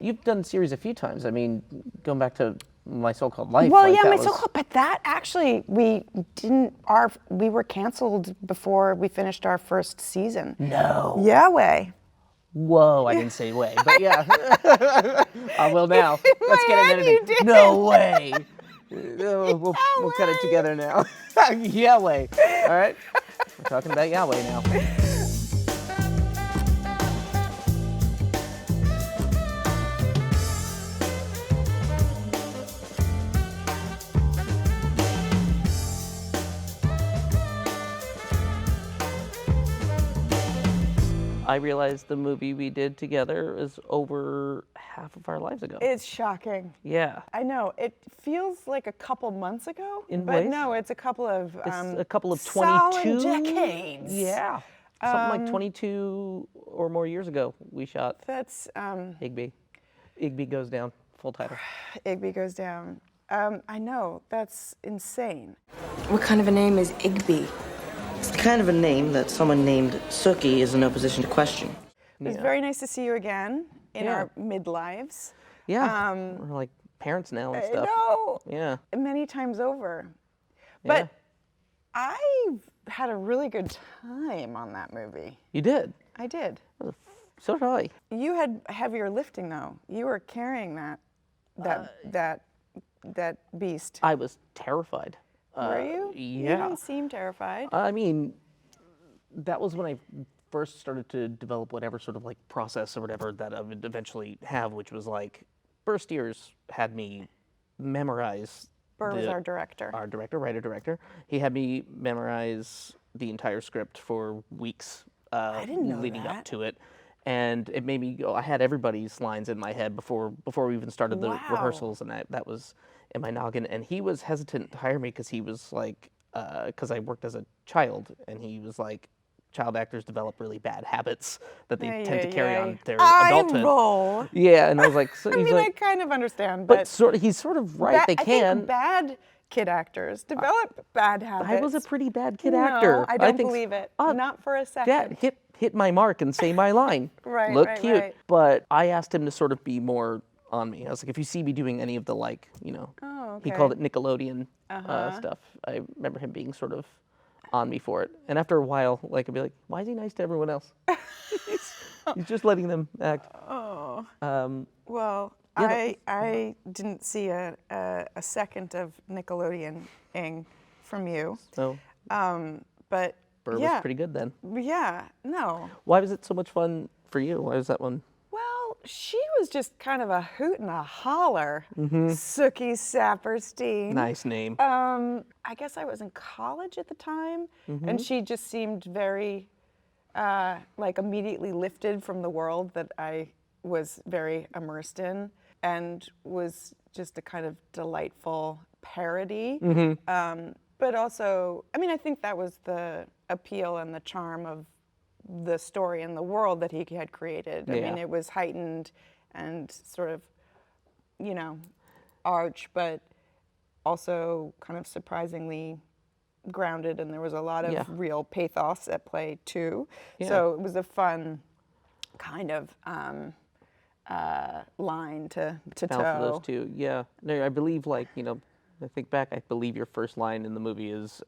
You've done series a few times. I mean, going back to My So-Called Life. Well, like, yeah, that My was... So-Called, but that actually, we were canceled before we finished our first season. No. Yeah, way. Whoa, I didn't say way, but yeah. I will now. Let's get it edited. You did. No way. We'll cut it together now. Yahweh. All right. We're talking about Yahweh now. I realized the movie we did together is over half of our lives ago. It's shocking. Yeah. I know. It feels like a couple months ago, In but ways? No, it's a couple of It's a couple of 22 solid decades. Yeah. Something like 22 or more years ago we shot That's Igby. Igby Goes Down, full title. Igby Goes Down. I know. That's insane. What kind of a name is Igby? It's the kind of a name that someone named Sookie is in no position to question. It was very nice to see you again in Yeah. our midlives. Yeah. We're like parents now and stuff. No. Yeah. Many times over. Yeah. But I had a really good time on that movie. You did. I did. So did I. You had heavier lifting though. You were carrying that beast. I was terrified. Were you? Yeah. You didn't seem terrified. I mean, that was when I first started to develop whatever sort of like process or whatever that I would eventually have, which was like, first years had me memorize. Burr was our director. Our director, writer-director. He had me memorize the entire script for weeks I didn't know leading that. up to it. And it made me go, I had everybody's lines in my head before we even started the Wow. rehearsals, and that was in my noggin. And he was hesitant to hire me because he was like, because I worked as a child, and he was like, child actors develop really bad habits that they tend to carry on their adulthood. Roll. Yeah, and I was like, so I he's mean, like, I kind of understand, but he's sort of right. They I can. think bad kid actors develop bad habits. I was a pretty bad kid No, actor. I don't think believe it. Oh, Not for a second. Dad, hit my mark and say my line. Right, Look right, cute. right. But I asked him to sort of be more on me. I was like, if you see me doing any of the like, Oh, he okay. called it Nickelodeon stuff. I remember him being sort of on me for it. And after a while, like I'd be like, why is he nice to everyone else? he's just letting them act. Oh. Yeah, Well, I didn't see a second of Nickelodeon-ing from you. So But Burr yeah, was pretty good then. Yeah, no. Why was it so much fun for you? Why was that one? Well, she was just kind of a hoot and a holler. Sookie Saperstein. Nice name. I guess I was in college at the time, and she just seemed very, like immediately lifted from the world that I was very immersed in, and was just a kind of delightful parody. But also, I mean, I think that was the appeal and the charm of the story and the world that he had created. I mean, it was heightened and sort of, arch, but also kind of surprisingly grounded, and there was a lot of real pathos at play too. So it was a fun kind of line to toe. Balance of those two, yeah. No, I believe, like, I think back, I believe your first line in the movie is,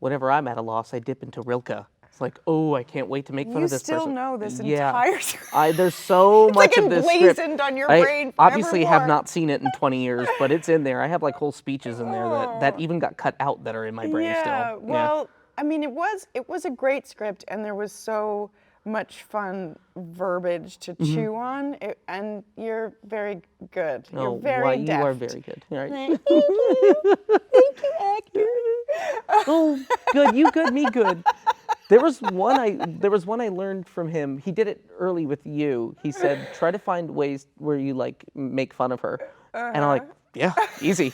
whenever I'm at a loss, I dip into Rilke. It's like, oh, I can't wait to make fun of this person. You still know this entire script. There's so much of this script. It's like emblazoned on your brain I obviously have forevermore. not seen it in 20 years, but it's in there. I have like whole speeches in there that even got cut out that are in my brain still. Well, I mean, it was a great script, and there was so much fun verbiage to chew on, and you're very good. You're very deft. You are very good. All right. Thank you. Thank you, actor. Oh, good. You good, me good. There was one I learned from him. He did it early with you. He said, try to find ways where you like make fun of her. And I'm like, yeah, easy.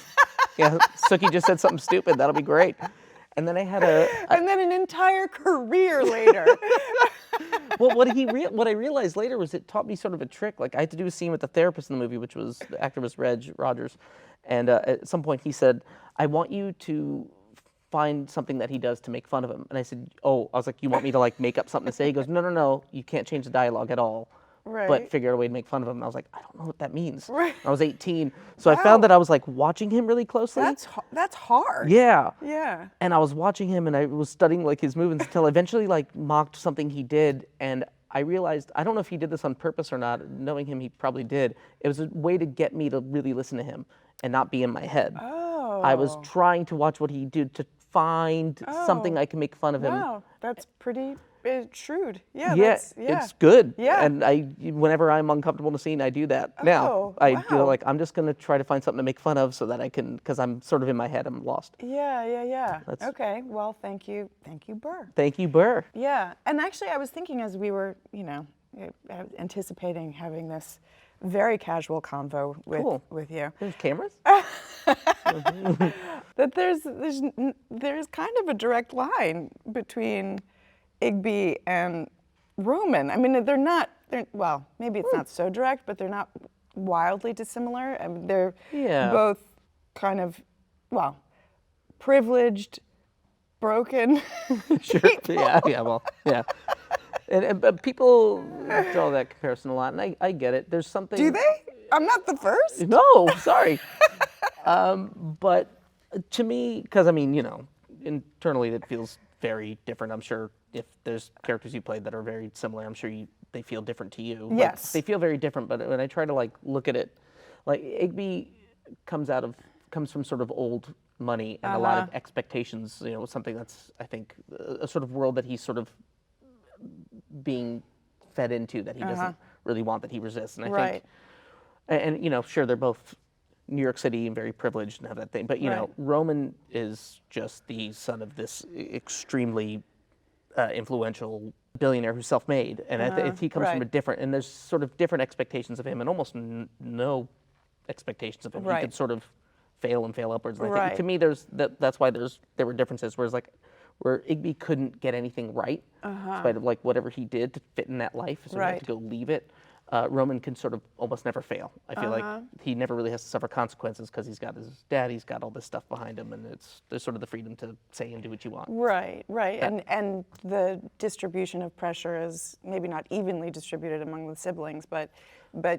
Yeah, Sookie just said something stupid. That'll be great. And then I had and then an entire career later. Well, what I realized later was it taught me sort of a trick. Like I had to do a scene with the therapist in the movie, which was the actor was Reg Rogers, and at some point he said, "I want you to find something that he does to make fun of him." And I said, "Oh," I was like, "You want me to like make up something to say?" He goes, "No, you can't change the dialogue at all. but figure out a way to make fun of him. And I was like, I don't know what that means. Right. I was 18, so I found that I was like watching him really closely. That's hard. Yeah. Yeah. And I was watching him, and I was studying like his movements until I eventually like mocked something he did, and I realized, I don't know if he did this on purpose or not. Knowing him, he probably did. It was a way to get me to really listen to him and not be in my head. Oh. I was trying to watch what he did to find something I can make fun of him. Wow, that's pretty shrewd. Yeah, Yeah, it's good. Yeah. And whenever I'm uncomfortable in a scene, I do that now. wow. I'm just going to try to find something to make fun of so that I can, because I'm sort of in my head, I'm lost. Yeah. Okay, well, thank you, Burr. Thank you, Burr. Yeah, and actually I was thinking as we were, anticipating having this very casual convo with you. There's cameras? That there's kind of a direct line between Igby and Roman. I mean, well, maybe it's not so direct, but they're not wildly dissimilar. I mean, they're both kind of, well, privileged, broken Sure. people. Yeah. And people draw that comparison a lot, and I get it. There's something. Do they? I'm not the first. No, sorry. But to me, because I mean, internally it feels very different. I'm sure if there's characters you played that are very similar, I'm sure they feel different to you. Yes. They feel very different, but when I try to like look at it, like Igby comes from sort of old money and a lot of expectations, something that's, I think, a sort of world that he's sort of being fed into that he doesn't really want, that he resists. And I think, and sure, they're both New York City and very privileged and have that thing, but Roman is just the son of this extremely influential billionaire who's self-made, and he comes from a different, and there's sort of different expectations of him, and almost no expectations of him. He could sort of fail and fail upwards. And I think, to me, that's why there were differences. Whereas where Igby couldn't get anything right, in spite of like whatever he did to fit in that life, so he had to go leave it. Roman can sort of almost never fail. I feel like he never really has to suffer consequences because he's got his dad, he's got all this stuff behind him, and there's sort of the freedom to say and do what you want. Right. And the distribution of pressure is maybe not evenly distributed among the siblings, but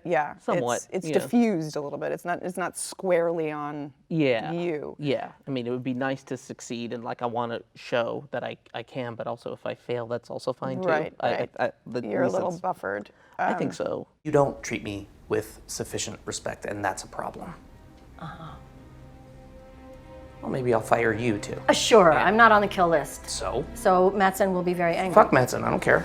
yeah, somewhat. It's diffused a little bit. It's not squarely on you. Yeah. I mean, it would be nice to succeed, and like I want to show that I can, but also if I fail, that's also fine too. Right. You're a little buffered. I think so. You don't treat me with sufficient respect, and that's a problem. Well, maybe I'll fire you too. Sure, I'm not on the kill list. So Madsen will be very angry. fuck Madsen, I don't care.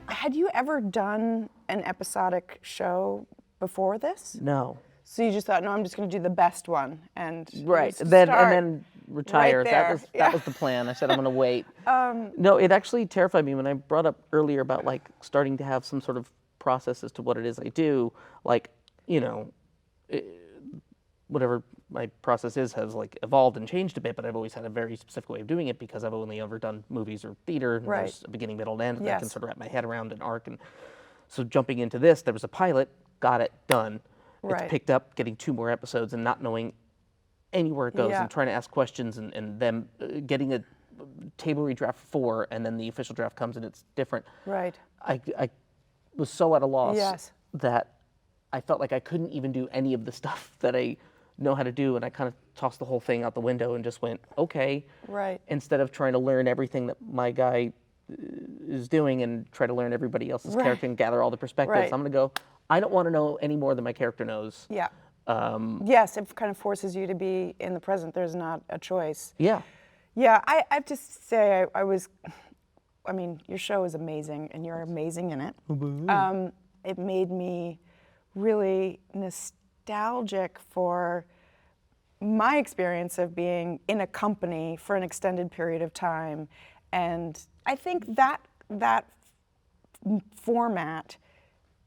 Had you ever done an episodic show before this? No. So you just thought, no, I'm just going to do the best one, and then retire. Right there. That was the plan. I said I'm going to wait. No, it actually terrified me when I brought up earlier about like starting to have some sort of process as to what it is I do. Like, whatever my process has like evolved and changed a bit, but I've always had a very specific way of doing it because I've only ever done movies or theater. And there's a beginning, middle, and end that I can sort of wrap my head around an arc. And so jumping into this, there was a pilot, got it, done. It's picked up, getting 2 more episodes and not knowing anywhere it goes and trying to ask questions and then getting a table read draft 4 and then the official draft comes and it's different. Right. I was so at a loss that I felt like I couldn't even do any of the stuff that I know how to do, and I kind of tossed the whole thing out the window and just went, okay. Right. Instead of trying to learn everything that my guy is doing and try to learn everybody else's character and gather all the perspectives, I'm going to go, I don't want to know any more than my character knows. Yeah. Yes, it kind of forces you to be in the present. There's not a choice. Yeah. Yeah, I have to say I mean, your show is amazing, and you're amazing in it. It made me really nostalgic for my experience of being in a company for an extended period of time, and I think that format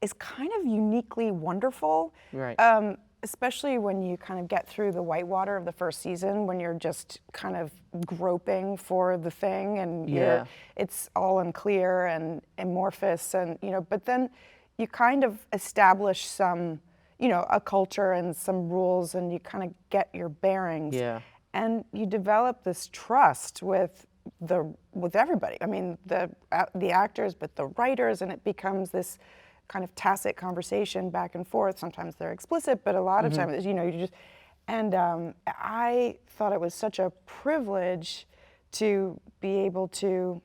is kind of uniquely wonderful. Right. Especially when you kind of get through the whitewater of the first season, when you're just kind of groping for the thing, and it's all unclear and amorphous, and but then you kind of establish some, a culture and some rules, and you kind of get your bearings, and you develop this trust with everybody. I mean, the actors, but the writers, and it becomes this kind of tacit conversation back and forth. Sometimes they're explicit, but a lot of times, you know, you just, and I thought it was such a privilege to be able to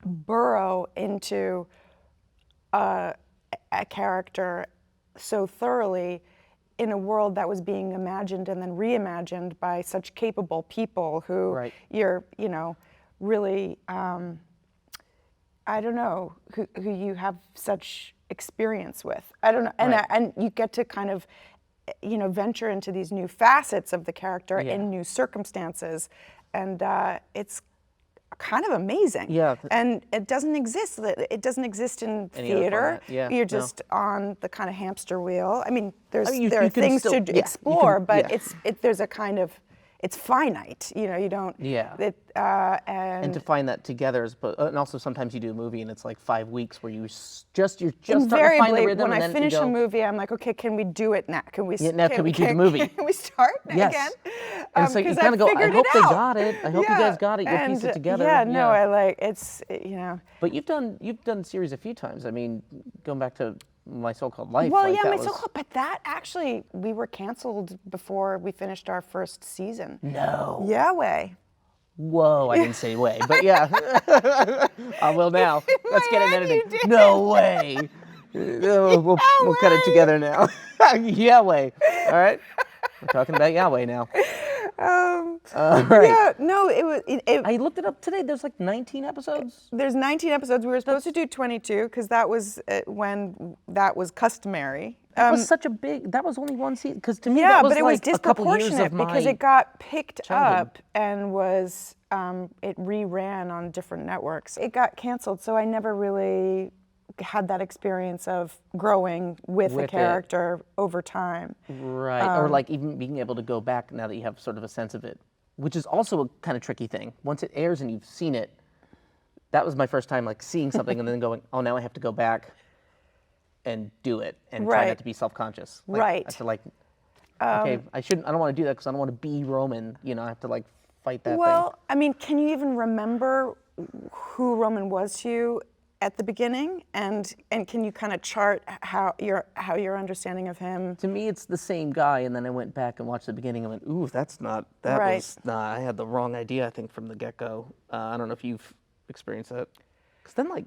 burrow into a character so thoroughly in a world that was being imagined and then reimagined by such capable people who you're, you know, really, I don't know, who you have such experience with. I don't know, and you get to kind of, you know, venture into these new facets of the character in new circumstances, and it's kind of amazing. Yeah. And it doesn't exist. It doesn't exist in theater. You're just on the kind of hamster wheel. I mean, there are things to explore, but there's a kind of, it's finite. You know, you don't. Yeah. And to find that together is, but and also sometimes you do a movie and it's like 5 weeks where you're just starting to find the invariably, rhythm. when and I then finish you go, a movie, I'm like, okay, can we do it now? Can we? Now can we do the movie? Can we start Yes. again? And so you kind of go, I hope they got it. I hope you guys got it. You'll piece it together. Yeah, no, I like it's, you know. But you've done series a few times. I mean, going back to My So-Called Life. Well, like yeah, that My was... So-Called, but that actually, we were canceled before we finished our first season. No. Yahweh. Whoa, I didn't say way, but yeah. I will now. Let's get it head you edited. did. No way. We'll cut it together now. Yahweh. All right. We're talking about Yahweh now. Right. Yeah, no, it was. I looked it up today. There's like 19 episodes. There's 19 episodes. We were supposed to do 22 because that was when that was customary. That was such a big. That was only one season. Because to me, Yeah, that was but it like was a couple years disproportionate of my because it got picked childhood. up and was it reran on different networks. It got canceled, so I never really had that experience of growing with a it. character over time. Right, or like even being able to go back now that you have sort of a sense of it, which is also a kind of tricky thing. Once it airs and you've seen it, that was my first time like seeing something and then going, oh, now I have to go back and do it and try not to be self-conscious. Like, Right. I have to like, okay, I don't want to do that because I don't want to be Roman. You know, I have to like fight that Well, I mean, can you even remember who Roman was to you at the beginning, and can you kind of chart how your understanding of him? To me, it's the same guy, and then I went back and watched the beginning and went, ooh, that's not, that Right. was, nah, I had the wrong idea, I think, from the get-go. I don't know if you've experienced that. Because then, like,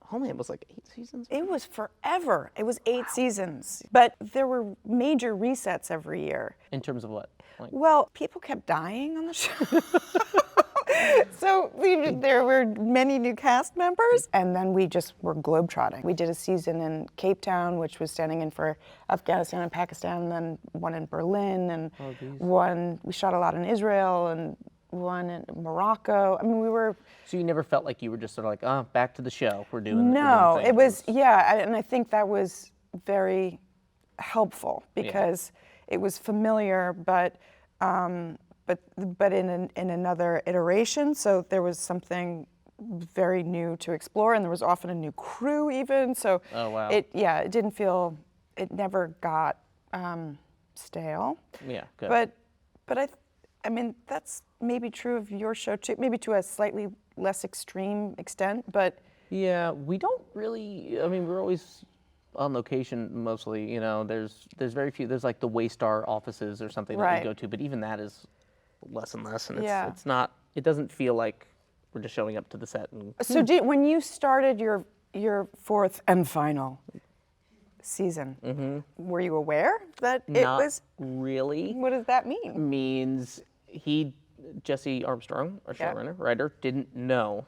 Homeland was like 8 seasons? It was forever. It was 8 seasons, but there were major resets every year. In terms of what? Like, Well, people kept dying on the show. So there were many new cast members, and then we just were globetrotting. We did a season in Cape Town, which was standing in for Afghanistan and Pakistan, and then one in Berlin, and we shot a lot in Israel, and one in Morocco. I mean, we were... so you never felt like you were just sort of like, oh, back to the show, we're doing No, things. it was, yeah, and I think that was very helpful because it was familiar, but in another iteration. So there was something very new to explore, and there was often a new crew even. So it didn't feel, it never got stale. Yeah, good. But I mean that's maybe true of your show too, maybe to a slightly less extreme extent, but. Yeah, we don't really, I mean, we're always on location mostly, you know, there's very few, there's like the Waystar offices or something that we go to, but even that is less and less, and it's not, it doesn't feel like we're just showing up to the set. And So when you started your fourth and final season, were you aware that it not was? really. What does that mean? Means Jesse Armstrong, our showrunner, writer, didn't know,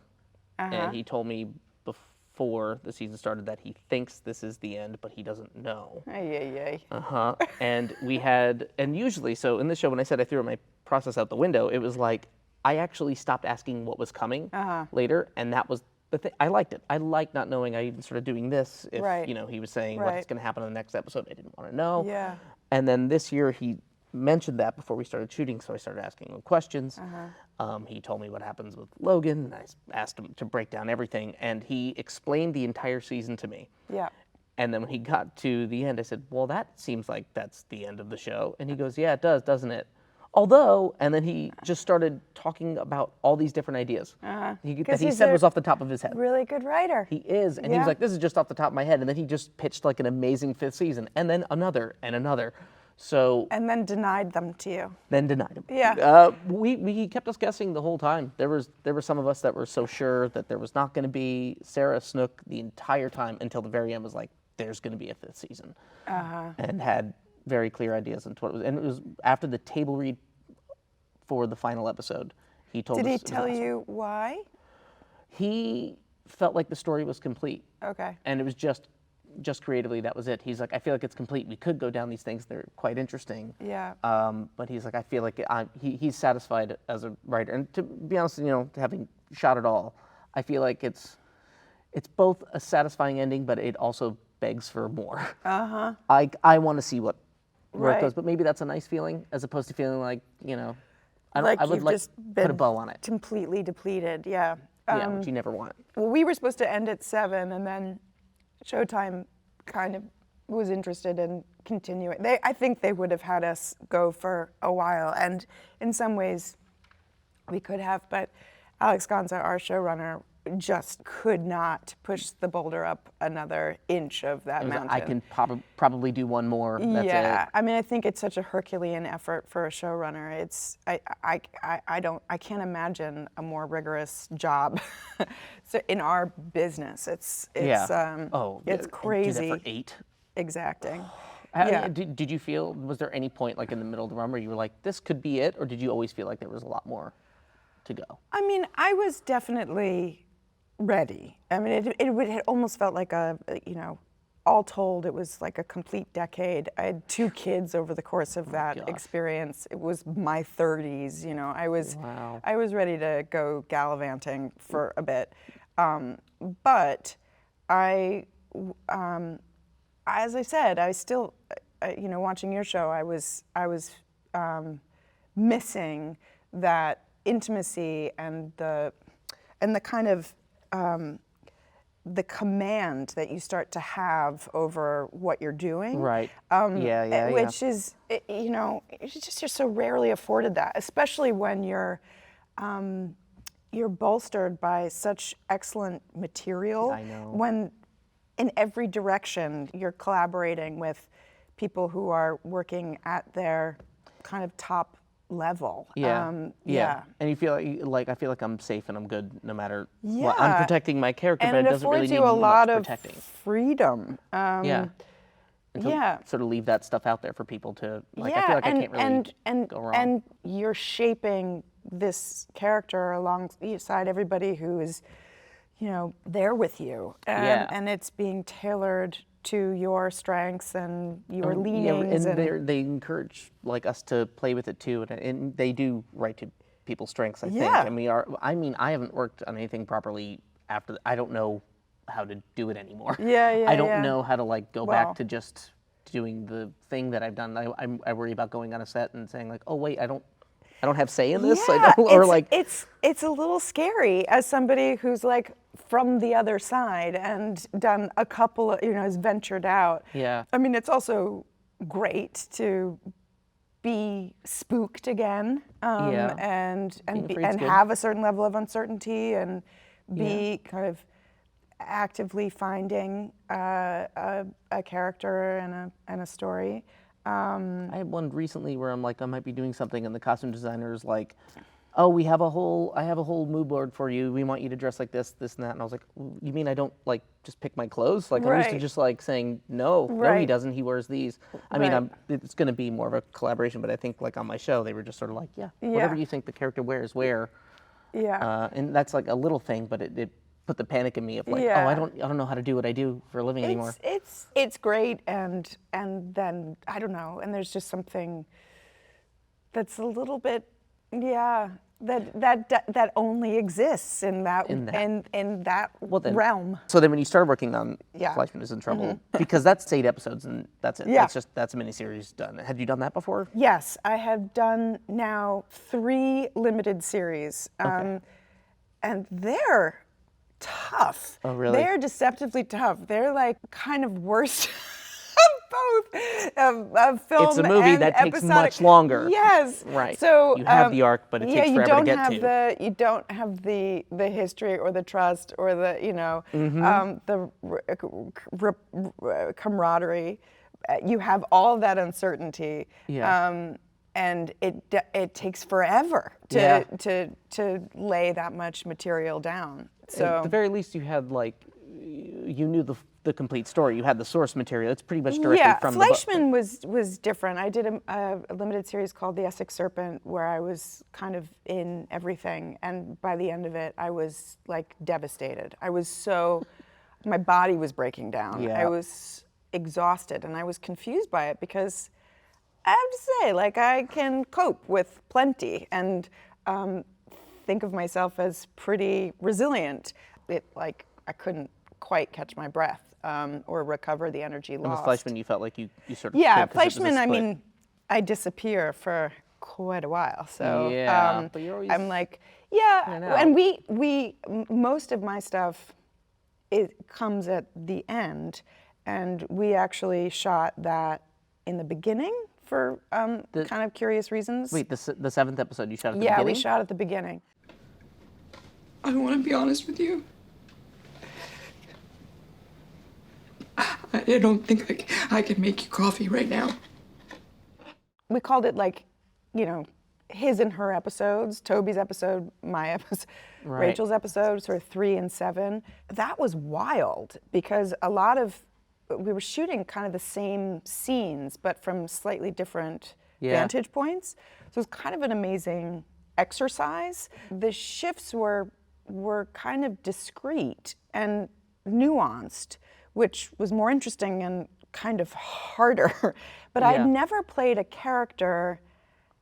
and he told me before the season started that he thinks this is the end, but he doesn't know. And we had, and usually, so in the show, when I said I threw my process out the window, it was like, I actually stopped asking what was coming later, and that was the thing. I liked it. I liked not knowing. I even started doing this if, you know, he was saying what's going to happen in the next episode. I didn't want to know. Yeah. And then this year, he mentioned that before we started shooting, so I started asking him questions. He told me what happens with Logan, and I asked him to break down everything, and he explained the entire season to me. Yeah. And then when he got to the end, I said, well, that seems like that's the end of the show. And he goes, yeah, it does, doesn't it? Although, and then he just started talking about all these different ideas that he 'Cause he's said a was off the top of his head. Really good writer. He is, and he was Yeah. like, "This is just off the top of my head," and then he just pitched like an amazing 5th season, and then another and another. So And then denied them to you. then denied him. Yeah. We kept us guessing the whole time. There were some of us that were so sure that there was not going to be. Sarah Snook the entire time until the very end was like, "There's going to be a 5th season," and had very clear ideas into what it was. And it was after the table read for the final episode. He told us. Did he it was tell awesome. you why? He felt like the story was complete. Okay. And it was just creatively, that was it. He's like, I feel like it's complete. We could go down these things. They're quite interesting. Yeah. But he's like, I feel like he's satisfied as a writer. And to be honest, having shot it all, I feel like it's both a satisfying ending, but it also begs for more. I want to see where Right. it goes, but maybe that's a nice feeling as opposed to feeling like, I would you've like just put a been bow on it. completely depleted. Yeah. Yeah, which you never want. Well, we were supposed to end at 7, and then Showtime kind of was interested in continuing. I think they would have had us go for a while, and in some ways we could have, but Alex Gonza, our showrunner, just could not push the boulder up another inch of that It was like, mountain. I can probably do one more. That's Yeah, it. I mean, I think it's such a Herculean effort for a showrunner. It's I can't imagine a more rigorous job. So in our business, it's Yeah. it's Do crazy that for 8. exacting. How- Yeah. Did you feel? Was there any point like in the middle of the run where you were like, this could be it, or did you always feel like there was a lot more to go? I mean, I was definitely ready. I mean, it almost felt like all told, it was like a complete decade. I had 2 kids over the course of that gosh. experience. It was my 30s, I was Wow. I was ready to go gallivanting for a bit. But as I said, I still, watching your show, I was missing that intimacy and the kind of the command that you start to have over what you're doing. Right. Yeah. Which is, it's just you're so rarely afforded that, especially when you're bolstered by such excellent material. I know. When in every direction you're collaborating with people who are working at their kind of top level. Yeah. Yeah. And you feel like I feel like I'm safe and I'm good no matter Yeah. what. I'm protecting my character, And but it it doesn't really affords need you a much lot of protecting. freedom. Yeah. And to yeah. Sort of leave that stuff out there for people to like. Yeah, I feel like and, I can't really and, go wrong. and you're shaping this character alongside everybody who is, there with you. Yeah. And it's being tailored to your strengths and your Yeah, leanings. and they encourage like us to play with it too, and they do right to people's strengths. I Yeah. think, and I haven't worked on anything properly after. I don't know how to do it anymore. Yeah, I don't yeah. know how to like go Well. back to just doing the thing that I've done. I worry about going on a set and saying like, oh wait, I don't have say in this. Yeah, Or like it's a little scary as somebody who's like from the other side and done a couple of, has ventured out. Yeah. I mean, it's also great to be spooked again, Yeah. and Being be, afraid's and good. have a certain level of uncertainty and be kind of actively finding a character and a story. I had one recently where I'm like, I might be doing something, and the costume designer's like, "Oh, I have a whole mood board for you. We want you to dress like this, this, and that." And I was like, "You mean I don't like just pick my clothes? Like I'm used to Right. just like saying no, he Right. doesn't. He wears these." I mean, Right. it's going to be more of a collaboration, but I think like on my show, they were just sort of like, "Yeah, whatever Yeah. you think the character wears, wear." Yeah. And that's like a little thing, but it put the panic in me of like, Yeah. "Oh, I don't know how to do what I do for a living anymore." It's great, and then I don't know, and there's just something that's a little bit, that only exists in that In that. Then- realm. So then when you started working on Yeah. Fleishman Is in Trouble, because that's 8 episodes and that's it. Yeah. That's a miniseries done. Had you done that before? Yes, I have done now 3 limited series, and they're tough. Oh, really? They're deceptively tough. They're like kind of worst of of film. It's a movie and that takes episodic. much longer. Yes. Right. So you have the arc, but it takes forever to get to. You don't have the history or the trust or the camaraderie. You have all that uncertainty. Yeah. And it takes forever to lay that much material down. So At the very least, you had you knew the complete story. You had the source material. It's pretty much directly from the book. Fleishman was different. I did a limited series called The Essex Serpent, where I was kind of in everything, and by the end of it, I was like devastated. I was my body was breaking down. Yeah. I was exhausted, and I was confused by it because I have to say, I can cope with plenty and think of myself as pretty resilient. I couldn't quite catch my breath or recover the energy lost. And with Fleishman, you felt like you sort of Yeah, could, 'cause it was a Fleishman, I split. mean, I disappear for quite a while. So Yeah, but you're always I'm like, in and out. and we most of my stuff, it comes at the end, and we actually shot that in the beginning for kind of curious reasons. Wait, the 7th episode you shot at the Yeah, beginning? we shot at the beginning. I want to be honest with you. I don't think I can make you coffee right now. We called it his and her episodes, Toby's episode, my episode, Right. Rachel's episode, sort of 3 and 7. That was wild because we were shooting kind of the same scenes, but from slightly different vantage points. So it was kind of an amazing exercise. The shifts were kind of discreet and nuanced, which was more interesting and kind of harder. But I'd never played a character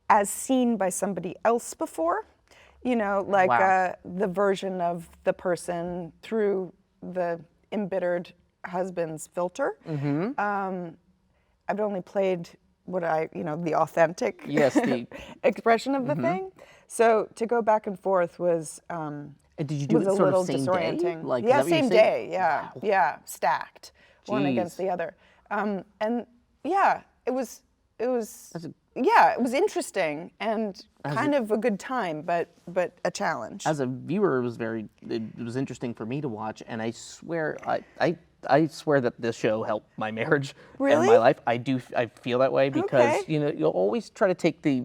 as seen by somebody else before. Wow. The version of the person through the embittered husband's filter. I've only played the authentic expression of the thing. So to go back and forth was And did you do was it a sort little of same disorienting. day? Is Yeah, that what you're same saying? day. Yeah, Wow. yeah, stacked, one against the other. And yeah, it was interesting and kind of a good time, but a challenge. As a viewer, it was interesting for me to watch, and I swear I swear that this show helped my marriage and Really? my life. I feel that way because Okay. you'll always try to take the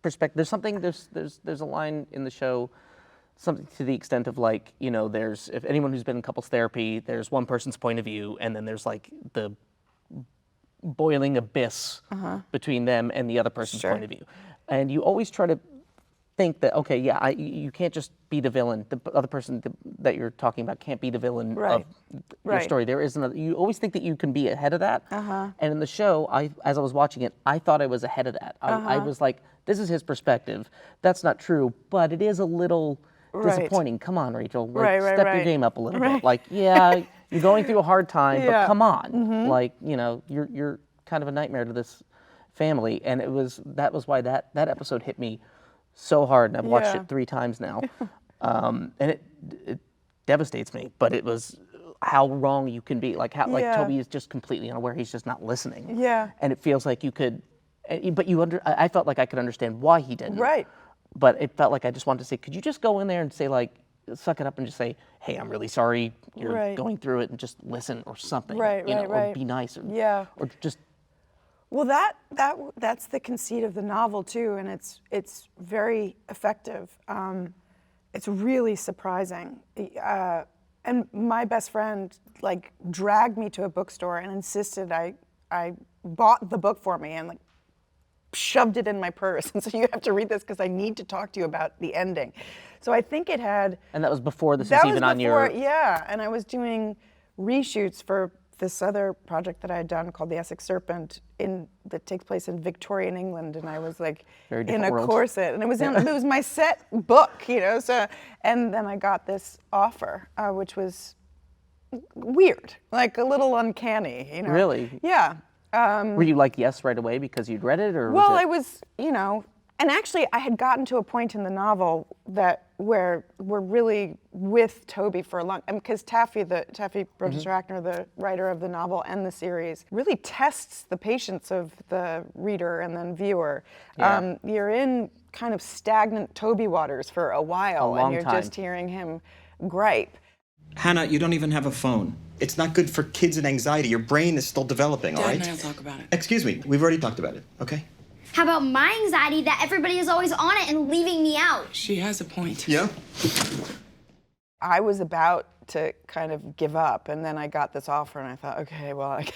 perspective. There's a line in the show, something to the extent of there's, if anyone who's been in couples therapy, there's one person's point of view, and then there's the boiling abyss between them and the other person's point of view. And you always try to think that, you can't just be the villain. The other person that you're talking about can't be the villain of your story. There is another. You always think that you can be ahead of that. And in the show, as I was watching it, I thought I was ahead of that. I was like, this is his perspective. That's not true, but it is a little disappointing. Come on, Rachel. Step your game up a little bit. You're going through a hard time, but come on. You're kind of a nightmare to this family. And that was why that episode hit me so hard, and I've watched it 3 times now. And it devastates me, but it was how wrong you can be. Toby is just completely unaware. He's just not listening. Yeah. And it feels like you could, but I felt like I could understand why he didn't. Right. But it felt like I just wanted to say, could you just go in there and say suck it up and just say, hey, I'm really sorry you're going through it, and just listen or something. Right. Or be nice. Or just. Well, that's the conceit of the novel too, and it's very effective. It's really surprising. And my best friend dragged me to a bookstore and insisted I bought the book for me and shoved it in my purse. And so you have to read this because I need to talk to you about the ending. So I think it had. And that was before this was even on your. Yeah, and I was doing reshoots for this other project that I had done called The Essex Serpent that takes place in Victorian England, and I was in a corset, and it was my set book, So, and then I got this offer, which was weird, a little uncanny, Really? Yeah. Were you yes right away because you'd read it, or? Well, I was, and actually I had gotten to a point in the novel that where we're really with Toby for a long, because Taffy Rochester Ackner, the writer of the novel and the series, really tests the patience of the reader and then viewer. Yeah. You're in kind of stagnant Toby waters for a while, long and you're time. just hearing him gripe. Hannah, you don't even have a phone. It's not good for kids and anxiety. Your brain is still developing, all Dad right? and I'll talk about it. Excuse me, we've already talked about it, okay? How about my anxiety that everybody is always on it and leaving me out? She has a point. Yeah? I was about to kind of give up, and then I got this offer, and I thought, okay, well, I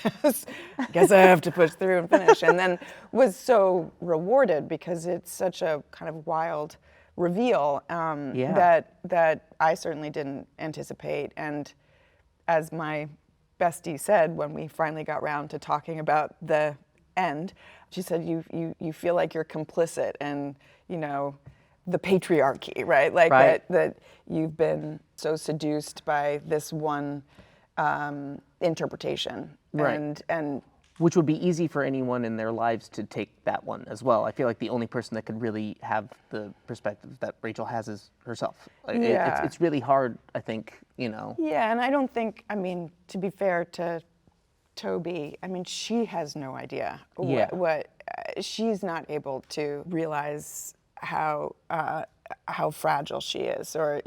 guess I have to push through and finish. And then was so rewarded because it's such a kind of wild reveal that I certainly didn't anticipate. And as my bestie said when we finally got round to talking about the end, she said, you feel like you're complicit in, the patriarchy, right? Like that you've been so seduced by this one interpretation. Right. And Which would be easy for anyone in their lives to take that one as well. I feel like the only person that could really have the perspective that Rachel has is herself. It's really hard, I think, Yeah, and I don't think, to be fair to Toby, she has no idea what she's not able to realize how fragile she is, or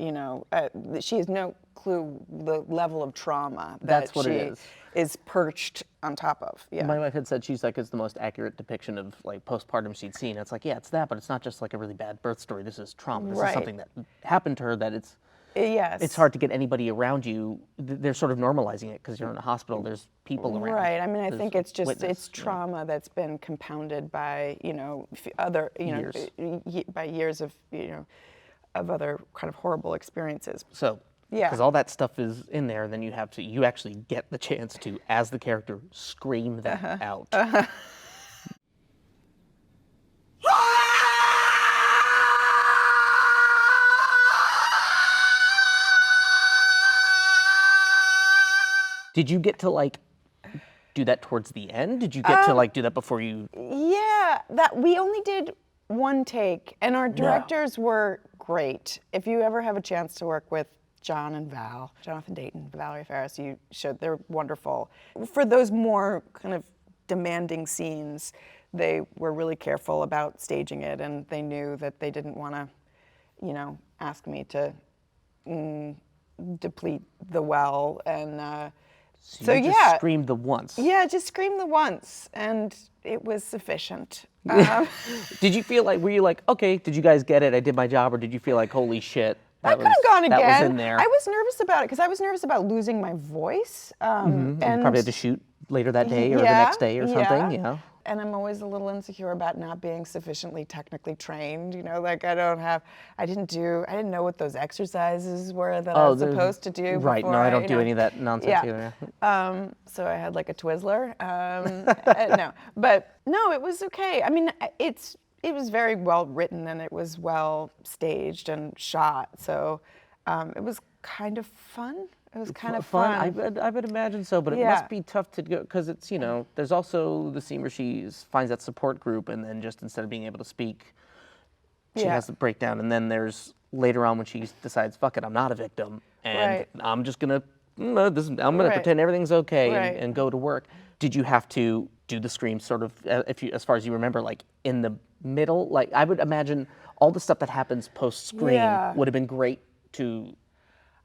she has no clue the level of trauma that it is perched on top of. Yeah. My wife had said she's like, it's the most accurate depiction of like postpartum she'd seen. It's like, yeah, it's that, but it's not just like a really bad birth story. This is trauma. This is something that happened to her that it's hard to get anybody around you. They're sort of normalizing it because you're in a hospital. There's people around. Right. I think it's just witness, it's trauma that's been compounded by other by years of of other kind of horrible experiences. So. Yeah. Because all that stuff is in there, and then you actually get the chance to, as the character, scream that out. Did you get to do that towards the end? Did you get to do that before you? Yeah, that we only did one take, and our directors were great. If you ever have a chance to work with John and Val, Jonathan Dayton, Valerie Ferris, they're wonderful. For those more kind of demanding scenes, they were really careful about staging it, and they knew that they didn't want to, ask me to deplete the well, and so you just screamed the once. Yeah, just screamed the once, and it was sufficient. Did you feel were you okay, did you guys get it? I did my job, or did you feel holy shit? That could have gone again. That was in there. I was nervous about it because I was nervous about losing my voice. And you probably had to shoot later that day or the next day or something. Yeah. And I'm always a little insecure about not being sufficiently technically trained. I didn't know what those exercises were that I was supposed to do. Right. Before no, I don't do any of that nonsense either. So I had a Twizzler. No, but no, it was okay. It was very well written, and it was well staged and shot. So it was kind of fun. It was kind of fun. I would imagine so, but it must be tough to go because it's there's also the scene where she finds that support group, and then just instead of being able to speak, she has a breakdown, and then there's later on when she decides, fuck it, I'm not a victim, and I'm just gonna I'm gonna pretend everything's okay and go to work. Did you have to do the scream sort of as far as you remember, in the middle? I would imagine all the stuff that happens post scream would have been great to.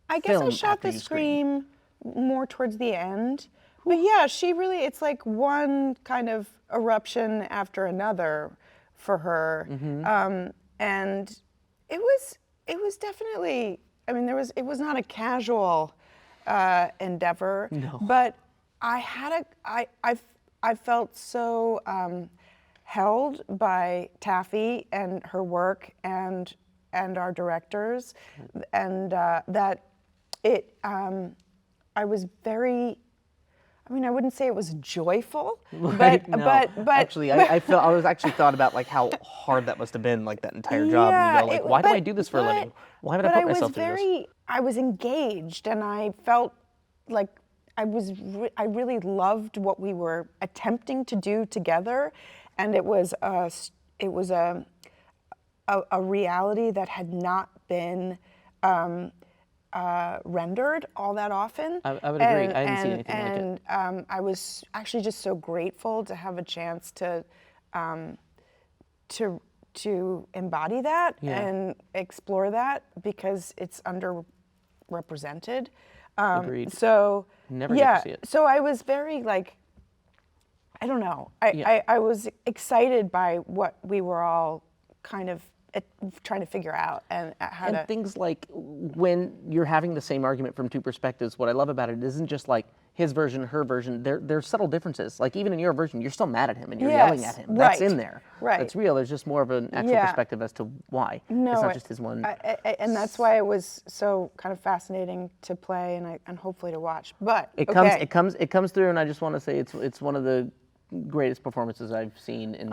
I guess I shot the scream more towards the end. But yeah, it's one kind of eruption after another for her. And it was definitely, it was not a casual endeavor. No. But I felt so held by Taffy and her work and our directors, and that I was very. I wouldn't say it was joyful, but actually, I thought about how hard that must have been, that entire job. And you go why do I do this for a living? Why would I put myself through this? I was engaged, and I felt like I really loved what we were attempting to do together, and it was a reality that had not been rendered all that often. I would agree. I haven't seen anything like it. And I was actually just so grateful to have a chance to embody that and explore that, because it's underrepresented. Agreed. So Never get to see it. So I was very like, I don't know. I was excited by what we were all kind of trying to figure out and how to. And things like when you're having the same argument from two perspectives, what I love about it isn't just like his version, her version. There's subtle differences. Like even in your version, you're still mad at him and you're yelling at him. That's in there. Right. It's real. There's just more of an actual perspective as to why. No, it's not just his one. And that's why it was so kind of fascinating to play and hopefully to watch. But it comes through, and I just want to say it's one of the greatest performances I've seen in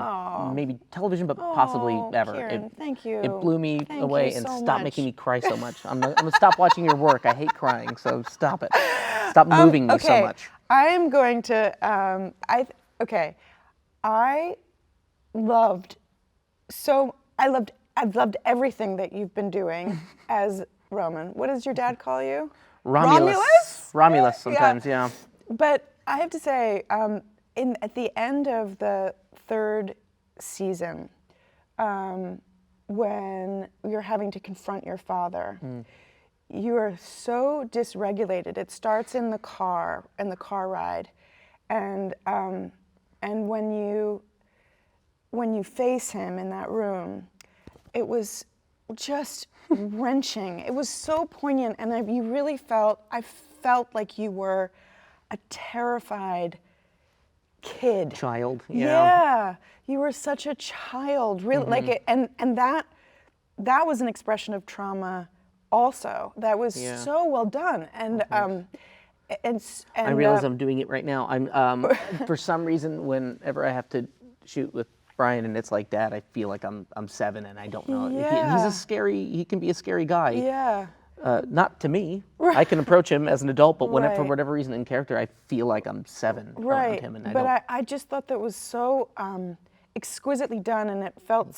maybe television, but possibly ever. Kieran, thank you. It blew me Thank away, you and so stop much. making me cry so much. I'm gonna stop watching your work. I hate crying, so stop it. Stop moving me so much. I am going to. I've loved everything that you've been doing as Roman. What does your dad call you? Romulus sometimes, yeah. But I have to say, at the end of the third season, when you're having to confront your father, you are so dysregulated. It starts in the car ride, and when you face him in that room, it was just wrenching. It was so poignant, and I felt like you were a terrified kid. Child, Yeah, you were such a child, really. Like it, and that was an expression of trauma, also. That was so well done, and I realize I'm doing it right now. I'm for some reason, whenever I have to shoot with Brian and it's like, Dad, I feel like I'm 7 and I don't know. He can be a scary guy. Yeah. Not to me. I can approach him as an adult, but when for Right. whatever reason in character, I feel like I'm 7 around him, and I just thought that was so exquisitely done, and it felt,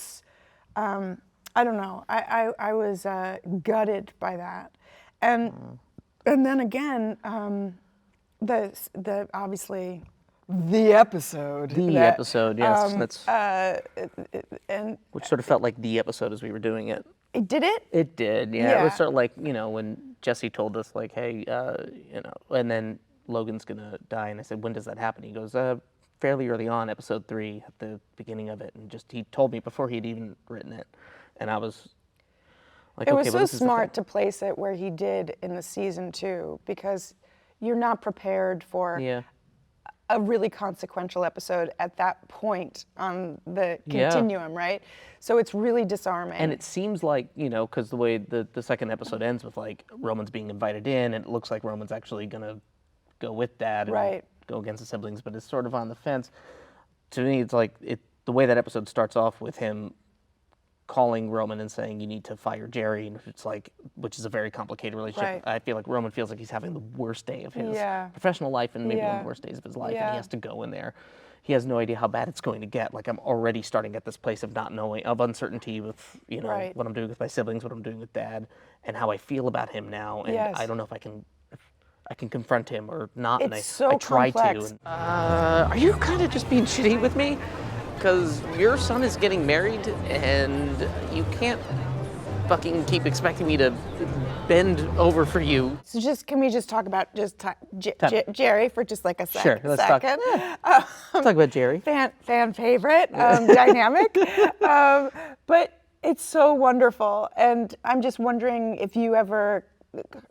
I don't know, I was gutted by that, and then again, the obviously the episode. Yes, that's and which sort of felt like the episode as we were doing it. did it? It did, yeah. It was sort of like, when Jesse told us, like, hey, and then Logan's gonna die, and I said, when does that happen? He goes, fairly early on, episode 3, at the beginning of it, and he told me before he'd even written it, and I was like, It okay, was well, so this smart is to place it where he did in the season 2, because you're not prepared for a really consequential episode at that point on the continuum, right? So it's really disarming. And it seems like, because the way the second episode ends with, like, Roman's being invited in, and it looks like Roman's actually going to go with Dad and go against the siblings, but it's sort of on the fence. To me, it's like, the way that episode starts off with him calling Roman and saying, you need to fire Jerry, and it's like, which is a very complicated relationship. I feel like Roman feels like he's having the worst day of his professional life and maybe one of the worst days of his life, and he has to go in there. He has no idea how bad it's going to get. Like, I'm already starting at this place of not knowing, of uncertainty with, what I'm doing with my siblings, what I'm doing with Dad, and how I feel about him now, and I don't know if I can confront him or not, and I try complex. to. Are you kind of just being shitty with me? Because your son is getting married, and you can't fucking keep expecting me to bend over for you. So can we just talk about Jerry for just like a Sure, let's second? Let's talk about Jerry. Fan favorite dynamic, but it's so wonderful, and I'm just wondering if you ever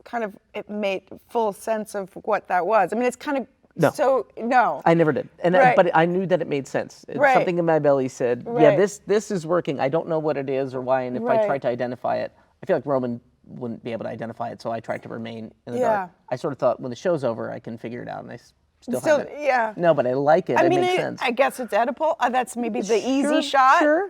kind of made full sense of what that was. I mean, it's kind of no. I never did, but I knew that it made sense. Something in my belly said, yeah, this is working. I don't know what it is or why, and if I tried to identify it, I feel like Roman wouldn't be able to identify it, so I tried to remain in the dark. I sort of thought, when the show's over, I can figure it out, and I still haven't. Yeah. No, but I like it. I mean, makes sense. I guess it's Oedipal. That's maybe the easy shot. Sure.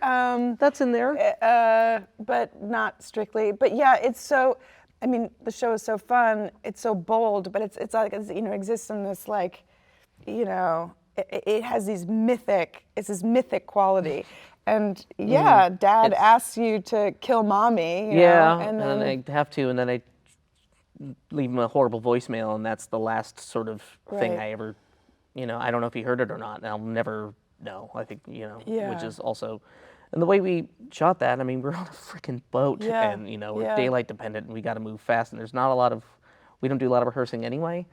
That's in there. But not strictly. But yeah, it's so. I mean, the show is so fun. It's so bold, but it's like exists in this like, it has these mythic. It's this mythic quality, And yeah, Dad asks you to kill Mommy. You know, and then I have to, and then I leave him a horrible voicemail, and that's the last sort of thing I ever, you know, I don't know if he heard it or not, and I'll never know. I think, you know, which is also, and the way we shot that, I mean, we're on a freaking boat, and, you know, we're daylight dependent, and we got to move fast, and there's not a lot of, we don't do a lot of rehearsing anyway,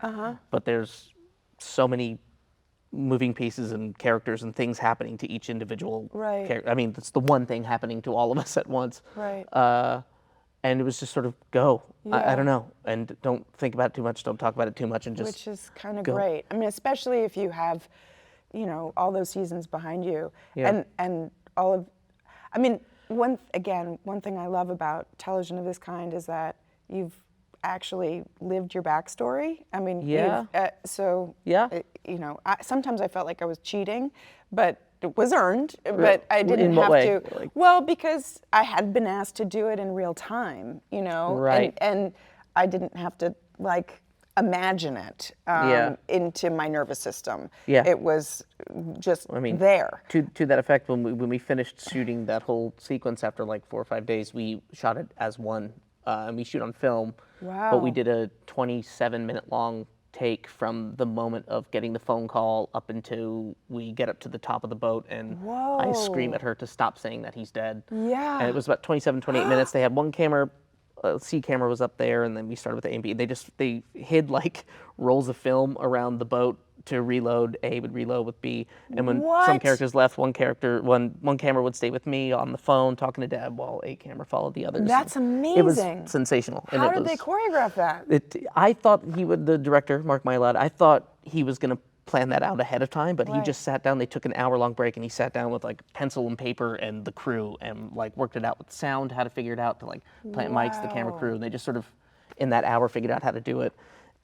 but there's so many moving pieces and characters and things happening to each individual character. I mean, it's the one thing happening to all of us at once. And it was just sort of go. I don't know. And don't think about it too much. Don't talk about it too much. And just which is kind of great. I mean, especially if you have, you know, all those seasons behind you. And all of, I mean, one thing I love about television of this kind is that you've actually lived your backstory. I mean, you know, sometimes I felt like I was cheating, but it was earned, but I didn't have to. Like, well, because I had been asked to do it in real time, you know, and I didn't have to like imagine it into my nervous system. It was just there. To that effect, when we finished shooting that whole sequence after like 4 or 5 days, we shot it as one, and we shoot on film. Wow. But we did a 27-minute long take from the moment of getting the phone call up until we get up to the top of the boat, and I scream at her to stop saying that he's dead. And it was about 27, 28 minutes. They had one camera, C camera was up there, and then we started with the A and B. They hid like rolls of film around the boat to reload. A would reload with B, and when some characters left, one camera would stay with me on the phone talking to Dad while A camera followed the others. That's amazing. It was sensational. How did they choreograph that? I thought the director, Mark Mylod, I thought he was going to plan that out ahead of time, but he just sat down. They took an hour-long break, and he sat down with like pencil and paper and the crew, and like worked it out with sound, how to figure it out, to like plant mics, the camera crew, and they just sort of in that hour figured out how to do it.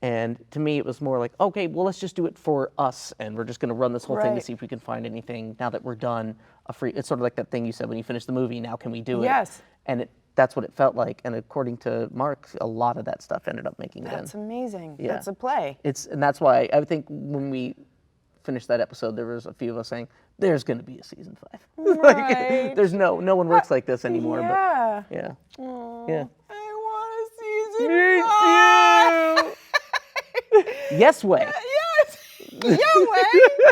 And to me, it was more like, okay, well, let's just do it for us, and we're just going to run this whole thing to see if we can find anything. Now that we're done, it's sort of like that thing you said when you finish the movie. Now can we do it? Yes. And that's what it felt like. And according to Mark, a lot of that stuff ended up making it in. That's amazing. Yeah. That's a play. And that's why I think when we finished that episode, there was a few of us saying, "There's going to be a season 5." Like, there's no one works like this anymore. Yeah. But yeah. Aww. Yeah. I want a season 5. Yes way. Yes. Yeah way.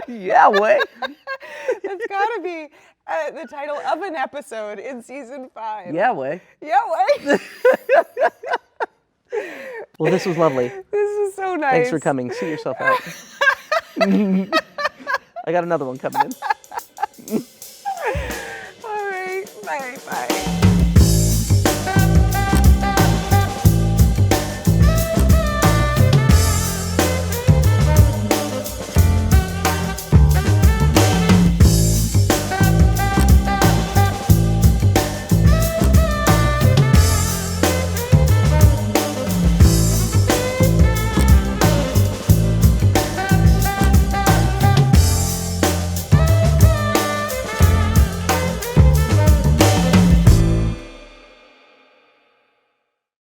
Yeah way. That's got to be the title of an episode in season 5. Yeah way. Yeah way. Well, this was lovely. This is so nice. Thanks for coming. See yourself out. I got another one coming in. All right. Bye. Bye.